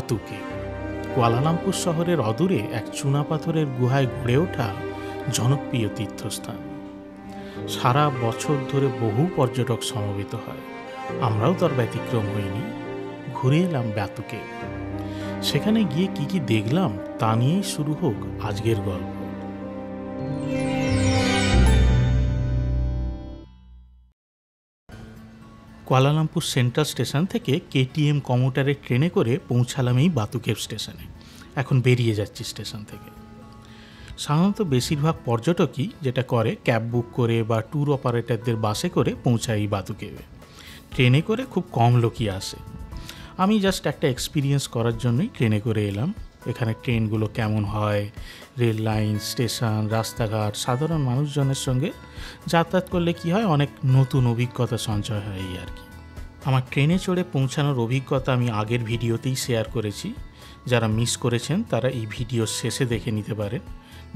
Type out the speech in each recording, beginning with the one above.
বাতু cave. Kuala Lumpur শহরের অদূরে এক চুনাপাথরের গুহায় গড়ে ওঠা জনপ্রিয় তীর্থস্থান। সারা বছর ধরে বহু পর্যটক সমবেত হয়। আমরাও তার ব্যতিক্রম হইনি। ঘুরে এলাম বাতু কেভ। সেখানে গিয়ে কি কি দেখলাম তা নিয়েই শুরু হোক আজকের গল্প। কুয়ালালামপুর সেন্ট্রাল স্টেশন থেকে কেটিএম কমিউটারের ট্রেনে করে পৌঁছালাম এই বাতু কেভ স্টেশনে। এখন বেরিয়ে যাচ্ছি স্টেশন থেকে। সাধারণত বেশিরভাগ পর্যটকই যেটা করে ক্যাব বুক করে বা ট্যুর অপারেটরদের বাসে করে পৌঁছায় এই বাতু কেভে। ট্রেনে করে খুব কম লোকই আসে। আমি জাস্ট একটা এক্সপিরিয়েন্স করার জন্যই ট্রেনে করে এলাম। এখানে ট্রেনগুলো কেমন হয়, রেল লাইন, স্টেশন, রাস্তাঘাট, সাধারণ মানুষজনের সঙ্গে যাতায়াত করলে কি হয়, অনেক নতুন অভিজ্ঞতা সঞ্চয় হয় এই আর কি। আমার ট্রেনে চড়ে পৌঁছানোর অভিজ্ঞতা আমি আগের ভিডিওতেই শেয়ার করেছি। যারা মিস করেছেন তারা এই ভিডিও শেষে দেখে নিতে পারেন।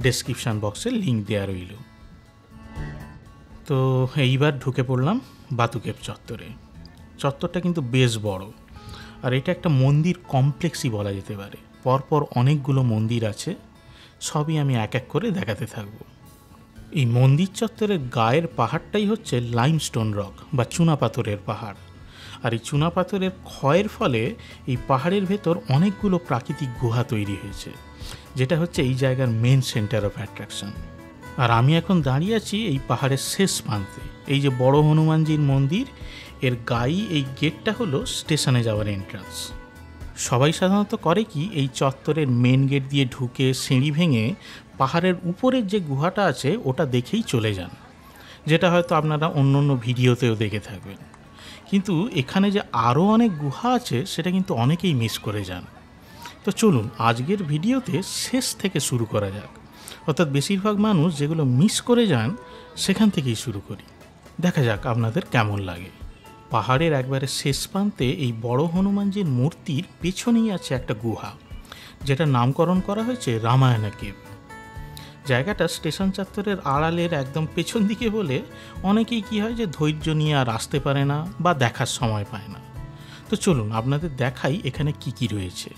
ডেসক্রিপশান বক্সে লিঙ্ক দেওয়া রইল। তো এইবার ঢুকে পড়লাম বাতু কেভ চত্বরে। চত্বরটা কিন্তু বেশ বড়, আর এটা একটা মন্দির কমপ্লেক্সই বলা যেতে পারে। পরপর অনেকগুলো মন্দির আছে, সবই আমি এক এক করে দেখাতে থাকব। এই মন্দির চত্বরের গায়ের পাহাড়টাই হচ্ছে লাইমস্টোন রক বা চুনাপাথরের পাহাড়। আর এই চুনাপাথরের ক্ষয়ের ফলে এই পাহাড়ের ভেতর অনেকগুলো প্রাকৃতিক গুহা তৈরি হয়েছে, যেটা হচ্ছে এই জায়গার মেন সেন্টার অফ অ্যাট্রাকশন। আর আমি এখন দাঁড়িয়ে আছি এই পাহাড়ের শেষ প্রান্তে। এই যে বড় হনুমানজির মন্দির, এর গায়ে এই গেটটা হলো স্টেশনে যাওয়ার এন্ট্রান্স। সবাই সাধারণত করে কি, এই চত্বরের মেন গেট দিয়ে ঢুকে সিঁড়ি ভেঙে পাহাড়ের উপরের যে গুহাটা আছে ওটা দেখেই চলে যান, যেটা হয়তো আপনারা অন্য অন্য ভিডিওতেও দেখে থাকবেন। কিন্তু এখানে যে আরও অনেক গুহা আছে সেটা কিন্তু অনেকেই মিস করে যান। তো চলুন আজকের ভিডিওতে শেষ থেকে শুরু করা যাক। অর্থাৎ বেশিরভাগ মানুষ যেগুলো মিস করে যান সেখান থেকেই শুরু করি। দেখা যাক আপনাদের কেমন লাগে। পাহাড়ের একবারে শেষ প্রান্তে এই বড় হনুমানজির মূর্তির পেছনেই আছে একটা গুহা, যেটা নামকরণ করা হয়েছে রামায়ণা কেভ। জায়গাটা স্টেশন চত্বরের আড়ালের একদম পেছন দিকে বলে অনেকেই কি হয় যে ধৈর্য নিয়ে আর আসতে পারে না বা দেখার সময় পায় না। তো চলুন আপনাদের দেখাই এখানে কি কি রয়েছে।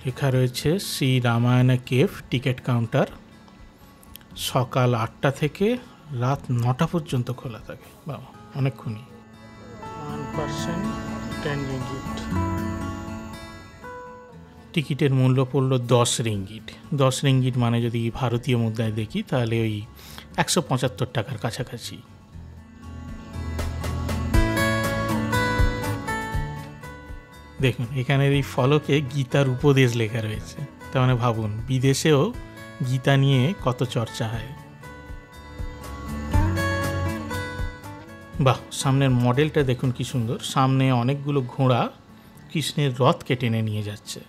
লেখা রয়েছে Shri Ramayana cave ticket counter. সকাল 8টা থেকে রাত 9টা পর্যন্ত খোলা থাকে। বাবা, অনেকক্ষণই। 1% 10 রিঙ্গিট। টিকিটের মূল্য পড়ল 10 রিঙ্গিট। 10 রিঙ্গিট মানে যদি ভারতীয় মুদ্রায় দেখি তাহলে ওই 175 টাকার কাছাকাছি। দেখুন এখানের এই ফলকে গীতার উপদেশ লেখা রয়েছে। তার মানে ভাবুন বিদেশেও গীতা নিয়ে কত চর্চা হয়। বাহ, সামনের মডেলটা দেখুন কি সুন্দর। সামনে অনেকগুলো ঘোড়া কৃষ্ণের রথকে টেনে নিয়ে যাচ্ছে,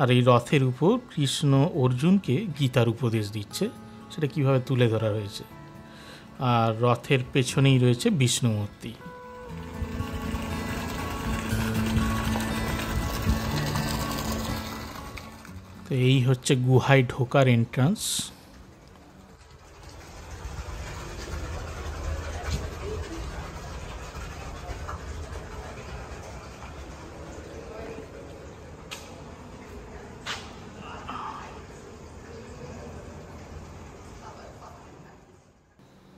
আর এই রথের উপর কৃষ্ণ অর্জুনকে গীতার উপদেশ দিচ্ছে, সেটা কিভাবে তুলে ধরা হয়েছে। আর রথের পেছনেই রয়েছে বিষ্ণু মূর্তি। তো এই হচ্ছে গুহায় ঢোকার এন্ট্রান্স।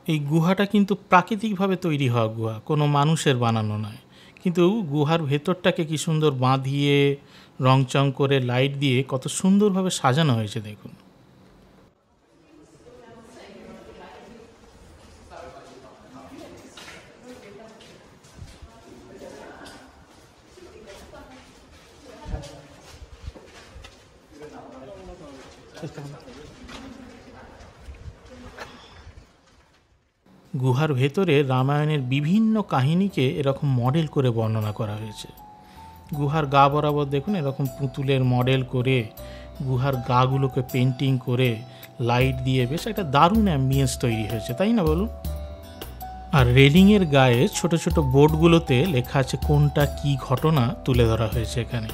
এই গুহাটা কিন্তু প্রাকৃতিকভাবে তৈরি হওয়া গুহা, কোনো মানুষের বানানো নয়। কিন্তু গুহার ভেতরটাকে কি সুন্দর বাঁধিয়ে রংচং করে লাইট দিয়ে কত সুন্দরভাবে সাজানো হয়েছে দেখুন। গুহার ভেতরে রামায়ণের বিভিন্ন কাহিনীকে এরকম মডেল করে বর্ণনা করা হয়েছে। গুহার গা বরাবর দেখুন এরকম পুতুলের মডেল করে গুহার গাগুলোকে পেন্টিং করে লাইট দিয়ে বেশ একটা দারুণ অ্যাম্বিয়েন্স তৈরি হয়েছে, তাই না বলুন? আর রেলিংয়ের গায়ে ছোট ছোট বোর্ডগুলোতে লেখা আছে কোনটা কি ঘটনা তুলে ধরা হয়েছে এখানে।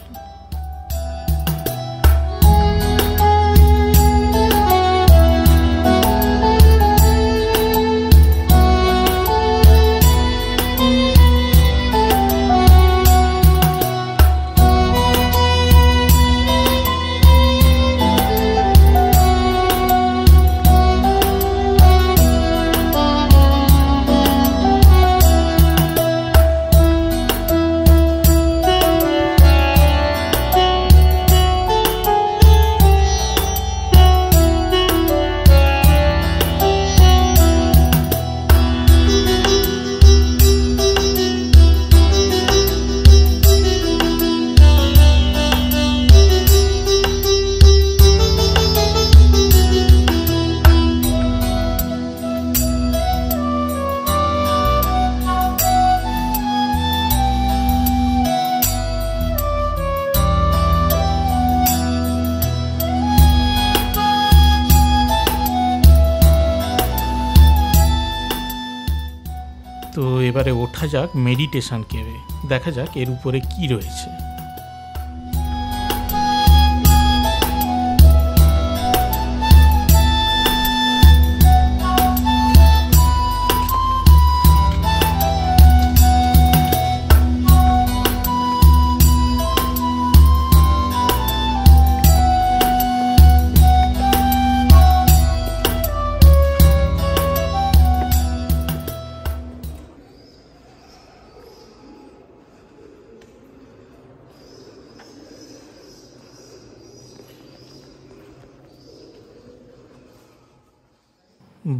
তো এবারে ওঠা যাক মেডিটেশন কেভে, দেখা যাক এর উপরে কি রয়েছে।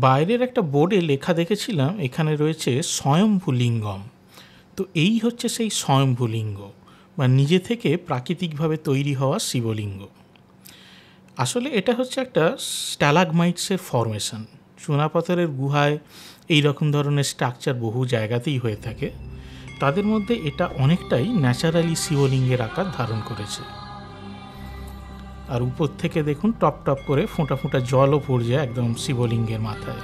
বাইরের একটা বোর্ডে লেখা দেখেছিলাম এখানে রয়েছে স্বয়ম্ভূলিঙ্গম। তো এই হচ্ছে সেই স্বয়ম্ভূলিঙ্গ বা নিজে থেকে প্রাকৃতিকভাবে তৈরি হওয়া শিবলিঙ্গ। আসলে এটা হচ্ছে একটা স্ট্যালাগমাইটসের ফরমেশন। চুনাপাথরের গুহায় এই রকম ধরনের স্ট্রাকচার বহু জায়গাতেই হয়ে থাকে, তাদের মধ্যে এটা অনেকটাই ন্যাচারালি শিবলিঙ্গের আকার ধারণ করেছে। আর উপর থেকে দেখুন টপ টপ করে ফোঁটা ফোঁটা জলও পড়ছে একদম শিবলিঙ্গের মাথায়।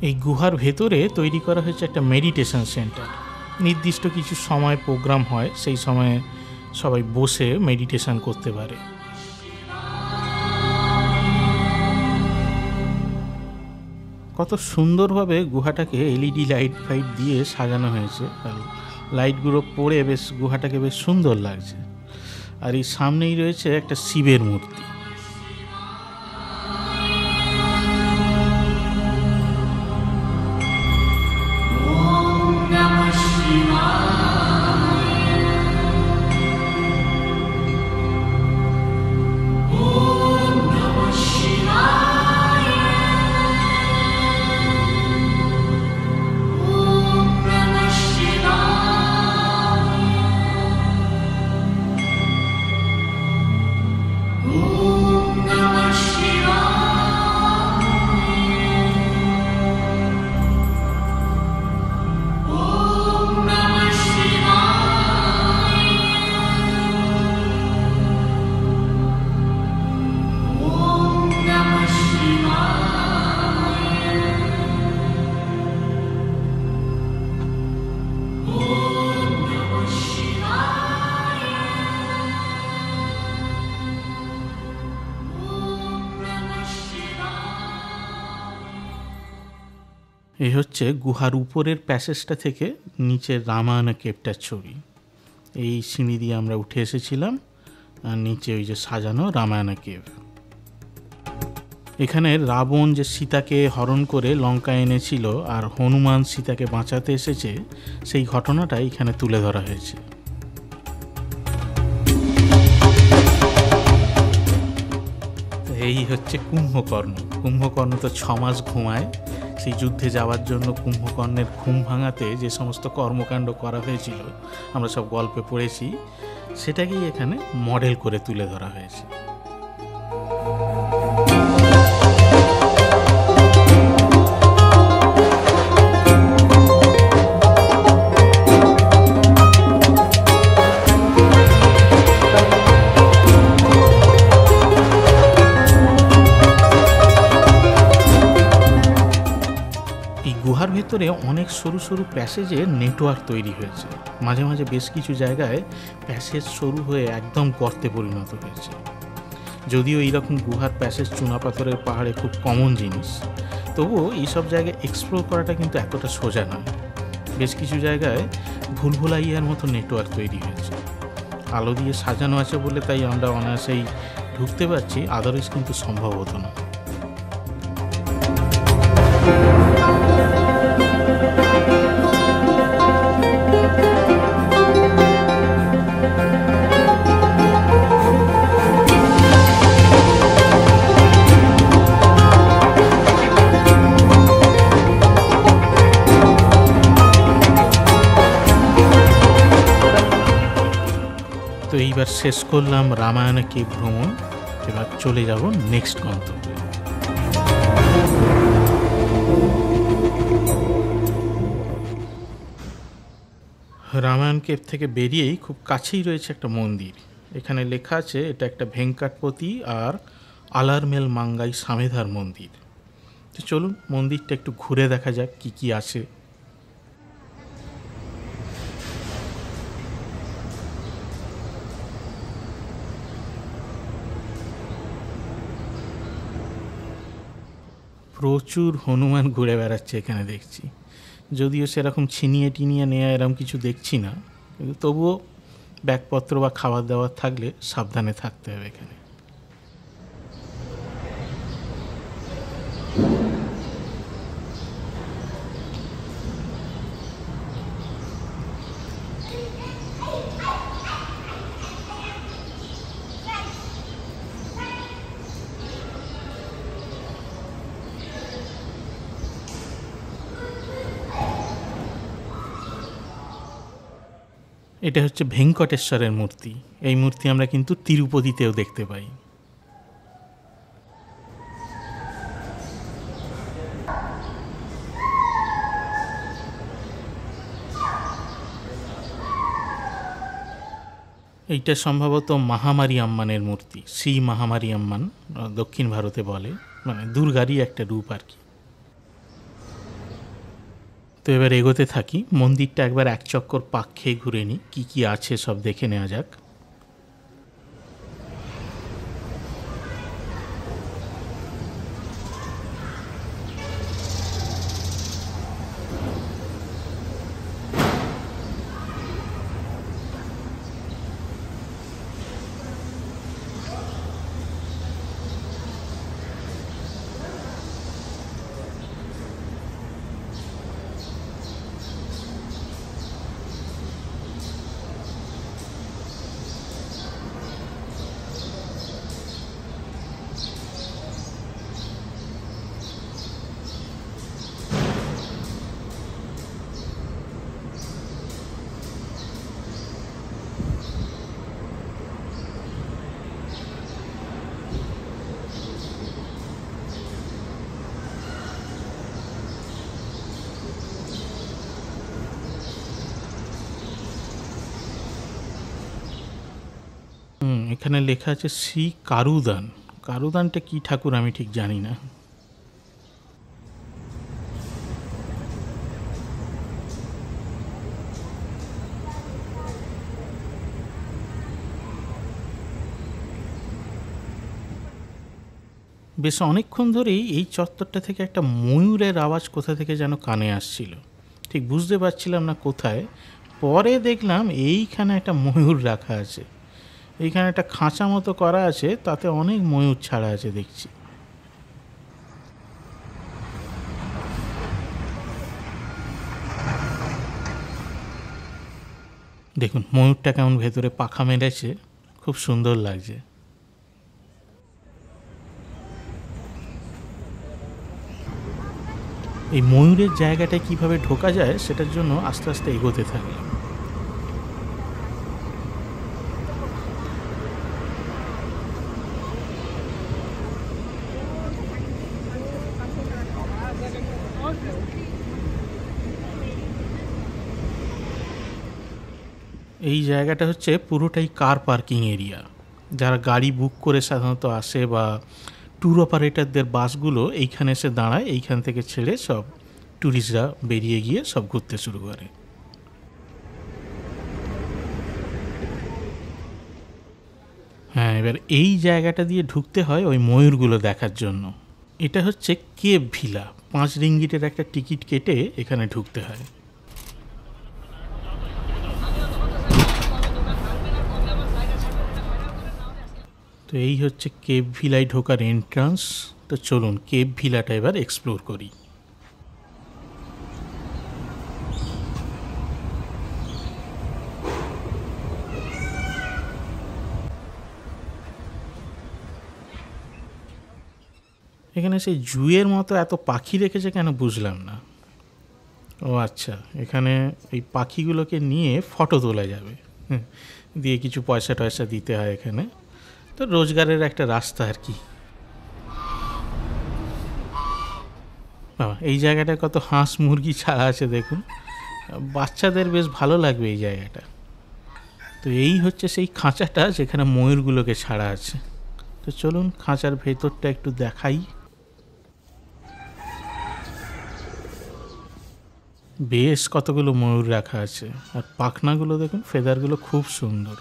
এই গুহার ভেতরে তৈরি করা হয়েছে একটা মেডিটেশন সেন্টার। নির্দিষ্ট কিছু সময় প্রোগ্রাম হয়, সেই সময়ে সবাই বসে মেডিটেশন করতে পারে। কত সুন্দরভাবে গুহাটাকে এলইডি লাইট ফাইট দিয়ে সাজানো হয়েছে, আর লাইটগুলো পড়ে বেশ গুহাটাকে বেশ সুন্দর লাগছে। আর এই সামনেই রয়েছে একটা শিবের মূর্তি। এই হচ্ছে গুহার উপরের প্যাসেজটা থেকে নিচের রামায়ণ কেভটার ছবি। এই সিঁড়ি দিয়ে আমরা উঠে এসেছিলাম, আর নিচে ওই যে সাজানো রামায়ণ কেভ। এখানে রাবণ যে সীতাকে হরণ করে লঙ্কায় এনেছিল আর হনুমান সীতাকে বাঁচাতে এসেছে, সেই ঘটনাটা এখানে তুলে ধরা হয়েছে। এই হচ্ছে কুম্ভকর্ণ। কুম্ভকর্ণ তো 6 মাস ঘুমায়। সেই যুদ্ধে যাওয়ার জন্য কুম্ভকর্ণের ঘুম ভাঙাতে যে সমস্ত কর্মকাণ্ড করা হয়েছিল আমরা সব গল্পে পড়েছি, সেটাকেই এখানে মডেল করে তুলে ধরা হয়েছে। গুহার ভেতরে অনেক সরু সরু প্যাসেজে নেটওয়ার্ক তৈরি হয়েছে। মাঝে মাঝে বেশ কিছু জায়গায় প্যাসেজ সরু হয়ে একদম গর্তে পরিণত হয়েছে। যদিও এইরকম গুহার প্যাসেজ চুনাপাথরের পাহাড়ে খুব কমন জিনিস, তবুও এইসব জায়গায় এক্সপ্লোর করাটা কিন্তু এতটা সোজা নয়। বেশ কিছু জায়গায় ভুলভুলাইয়ার মতো নেটওয়ার্ক তৈরি হয়েছে। আলো দিয়ে সাজানো আছে বলে তাই আমরা অনায়াসেই ঢুকতে পারছি, আদারওয়াইজ কিন্তু সম্ভব হতো না। তো এইবার শেষ করলাম রামায়ণ কেভ ভ্রমণ। এবার চলে যাব নেক্সট গন্তব্যে। রামায়ণ কেভ থেকে বেরিয়েই খুব কাছেই রয়েছে একটা মন্দির। এখানে লেখা আছে এটা একটা ভেঙ্কটপতি আর আলারমেল মাঙ্গাই সামেধার মন্দির। তো চলুন মন্দিরটা একটু ঘুরে দেখা যাক কি কি আছে। প্রচুর হনুমান ঘুরে বেড়াচ্ছে এখানে দেখছি, যদিও সেরকম ছিনিয়ে টিনিয়ে নেওয়া এরকম কিছু দেখছি না, কিন্তু তবুও ব্যাগপত্র বা খাবার দাবার থাকলে সাবধানে থাকতে হবে এখানে। এটা হচ্ছে ভেঙ্কটেশ্বরের মূর্তি। এই মূর্তি আমরা কিন্তু তিরুপতিতেও দেখতে পাই। এইটা সম্ভবত মহামারী আম্মানের মূর্তি, শ্রী মহামারী আম্মান দক্ষিণ ভারতে বলে, মানে দুর্গারই একটা রূপ আর কি। তো এবার এগোতে থাকি, মন্দিরটা একবার এক চক্কর পাক খেয়ে ঘুরে নিই, কী কী আছে সব দেখে নেওয়া যাক। এখানে লেখা আছে শ্রী কারুদান। কারুদানটা কি ঠাকুর আমি ঠিক জানি না। বেশ অনেকক্ষণ ধরেই এই চত্বরটা থেকে একটা ময়ূরের আওয়াজ কোথা থেকে যেন কানে আসছিল, ঠিক বুঝতে পারছিলাম না কোথায়। পরে দেখলাম এইখানে একটা ময়ূর রাখা আছে, এইখানে একটা খাঁচা মতো করা আছে, তাতে অনেক ময়ূর ছাড়া আছে দেখছি। দেখুন ময়ূরটা কেমন ভেতরে পাখা মেলেছে, খুব সুন্দর লাগছে। এই ময়ূরের জায়গাটায় কিভাবে ঢোকা যায় সেটার জন্য আস্তে আস্তে এগোতে থাকলাম। এই জায়গাটা হচ্ছে পুরোটাই কার পার্কিং এরিয়া। যারা গাড়ি বুক করে সাধারণত আসে বা ট্যুর অপারেটরদের বাসগুলো এইখানে এসে দাঁড়ায়, এইখান থেকে ছেড়ে সব ট্যুরিস্টরা বেরিয়ে গিয়ে সব ঘুরতে শুরু করে। হ্যাঁ, এবার এই জায়গাটা দিয়ে ঢুকতে হয় ওই ময়ূরগুলো দেখার জন্য। এটা হচ্ছে কেভ ভিলা, 5 রিঙ্গিটের একটা টিকিট কেটে এখানে ঢুকতে হয়। তো এই হচ্ছে কেভ ভিলায় ঢোকার এন্ট্রান্স। তো চলুন কেভ ভিলাটা এবার এক্সপ্লোর করি। এখানে সেই জুয়ের মতো এত পাখি রেখেছে কেন বুঝলাম না। ও আচ্ছা, এখানে এই পাখিগুলোকে নিয়ে ফটো তোলা যাবে, দিয়ে কিছু পয়সা টয়সা দিতে হয় এখানে, তো রোজগারের একটা রাস্তা আর কি। বাবা, এই জায়গাটায় কত হাঁস মুরগি ছাড়া আছে দেখুন, বাচ্চাদের বেশ ভালো লাগবে এই জায়গাটা। তো এই হচ্ছে সেই খাঁচাটা যেখানে ময়ূরগুলোকে ছাড়া আছে। তো চলুন খাঁচার ভেতরটা একটু দেখাই। বেশ কতগুলো ময়ূর রাখা আছে, আর পাখনাগুলো দেখুন, ফেদারগুলো খুব সুন্দর।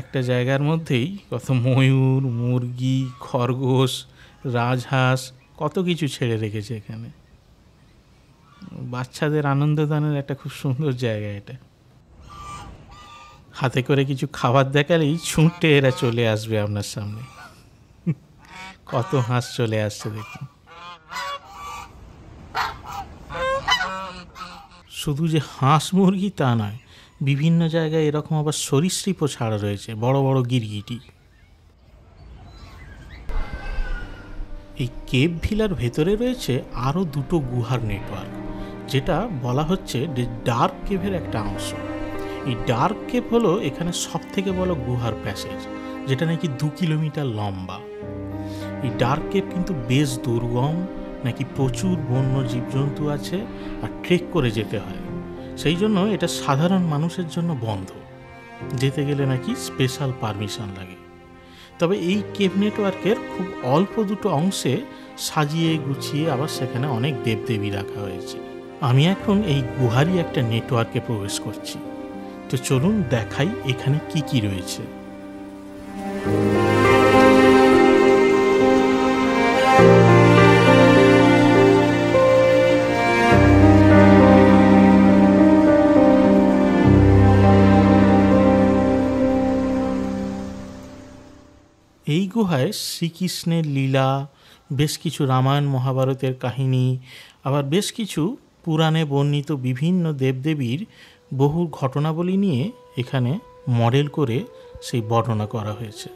একটা জায়গার মধ্যেই কত ময়ূর, মুরগি, খরগোশ, রাজহাঁস, কত কিছু ছেড়ে রেখেছে এখানে। বাচ্চাদের আনন্দদানের একটা খুব সুন্দর জায়গা এটা। হাতে করে কিছু খাবার দেখালেই ছুটে এরা চলে আসবে আপনার সামনে। কত হাঁস চলে আসছে দেখুন। শুধু যে হাঁস মুরগি তা নয়, বিভিন্ন জায়গায় এরকম আবার সরীসৃপও ছাড়া রয়েছে, বড় বড় গিরগিটি। এই কেভ ভিলার ভেতরে রয়েছে আরও দুটো গুহার নেটওয়ার্ক, যেটা বলা হচ্ছে ডার্ক কেভের একটা অংশ। এই ডার্ক কেভ হলো এখানে সব থেকে বড় গুহার প্যাসেজ, যেটা নাকি 2 কিলোমিটার লম্বা। এই ডার্ক কেভ কিন্তু বেশ দুর্গম, নাকি প্রচুর বন্য জীবজন্তু আছে, আর ট্রেক করে যেতে হয়। সেই জন্য এটা সাধারণ মানুষের জন্য বন্ধ, যেতে গেলে নাকি স্পেশাল পারমিশন লাগে। তবে এই কেভ নেটওয়ার্কের খুব অল্প দুটো অংশে সাজিয়ে গুছিয়ে আবার সেখানে অনেক দেবদেবী রাখা হয়েছে। আমি এখন এই গুহারই একটা নেটওয়ার্কে প্রবেশ করছি। তো চলুন দেখাই এখানে কি কি রয়েছে। এই গুহায় শ্রীকৃষ্ণের লীলা, বেশ কিছু রামায়ণ মহাভারতের কাহিনী, আবার বেশ কিছু পুরাণে বর্ণিত বিভিন্ন দেবদেবীর বহু ঘটনাবলী নিয়ে এখানে মডেল করে সেই বর্ণনা করা হয়েছে।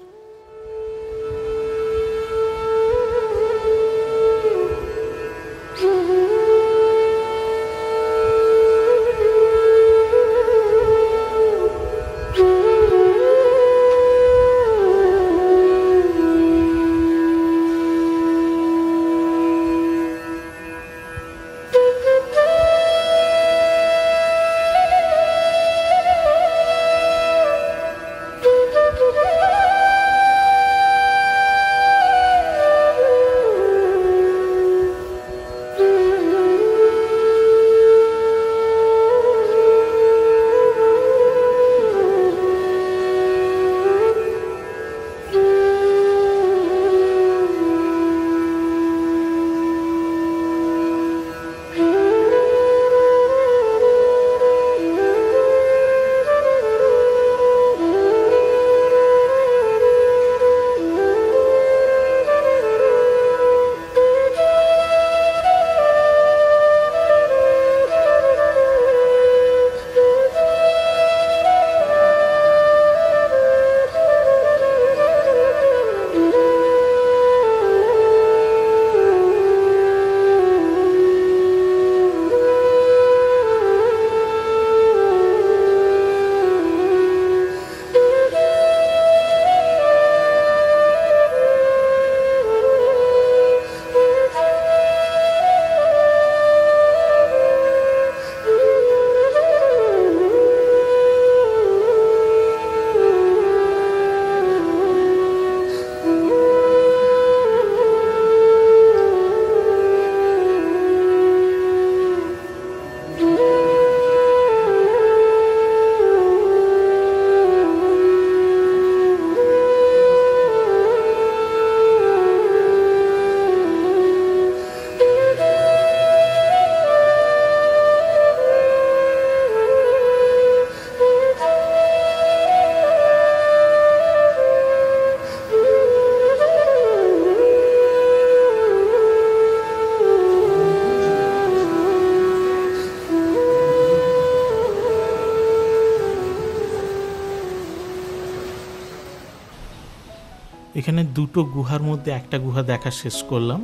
এখানে দুটো গুহার মধ্যে একটা গুহা দেখা শেষ করলাম।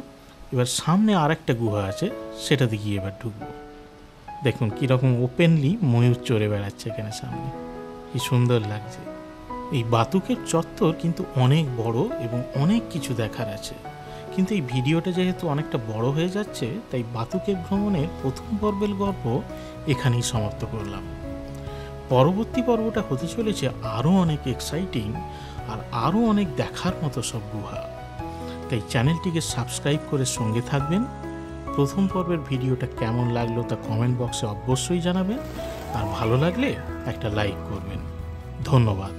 এবার সামনে আর একটা গুহা আছে, সেটাতে গিয়ে এবার ঢুকবো। দেখুন কীরকম ওপেনলি ময়ূর চড়ে বেড়াচ্ছে এখানে সামনে, কি সুন্দর লাগছে। এই বাতুকের চত্বর কিন্তু অনেক বড় এবং অনেক কিছু দেখার আছে, কিন্তু এই ভিডিওটা যেহেতু অনেকটা বড় হয়ে যাচ্ছে, তাই বাতুকের ভ্রমণের প্রথম পর্বের গল্প এখানেই সমাপ্ত করলাম। পরবর্তী পর্বটা হতে চলেছে আরও অনেক এক্সাইটিং আর আরও অনেক দেখার মতো সব গুহা। তাই চ্যানেলটিকে সাবস্ক্রাইব করে সঙ্গে থাকবেন। প্রথম পর্বের ভিডিওটা কেমন লাগলো তা কমেন্ট বক্সে অবশ্যই জানাবেন, আর ভালো লাগলে একটা লাইক করবেন। ধন্যবাদ।